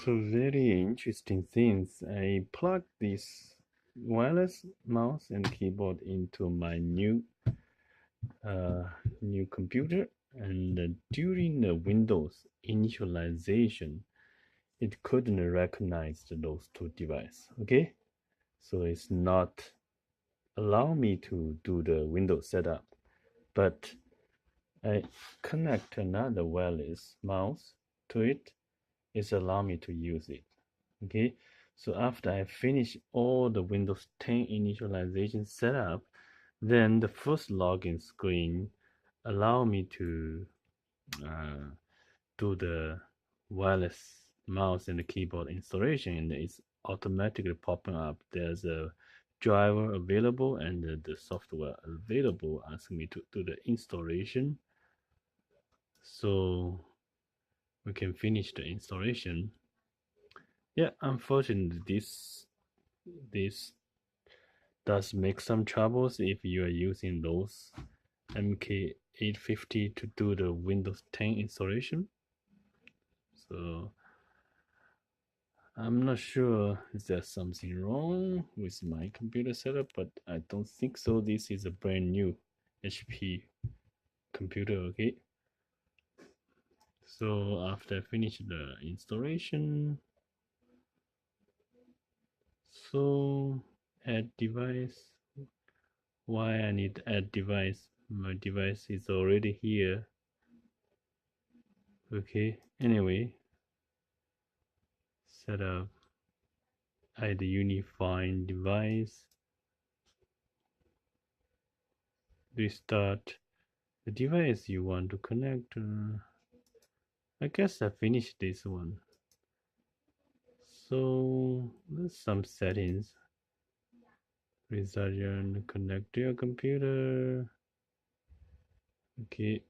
So very interesting things. I plugged this wireless mouse and keyboard into my uh, new computer, and during the Windows initialization, it couldn't recognize those two devices. Okay, so it's not allow me to do the Windows setup, but I connect another wireless mouse to it. It's allow me to use it. Okay, so after I finish all the Windows 10 initialization setup, then the first login screen allow me to uh, do the wireless mouse and the keyboard installation, and it's automatically popping up. There's a driver available and the software available, asking me to do the installation. So we can finish the installation. Yeah, unfortunately, this does make some troubles if you are using those mk850 to do the Windows 10 installation. So I'm not sure is there something wrong with my computer setup, but I don't think so. This is a brand new HP computer. Okay, so after I finish the installation, so add device. Why I need add device? My device is already here. Okay, anyway, set up add unifying device, restart the device you want to connect. I guess I finished this one. So there's some settings. Restart and connect to your computer. Okay,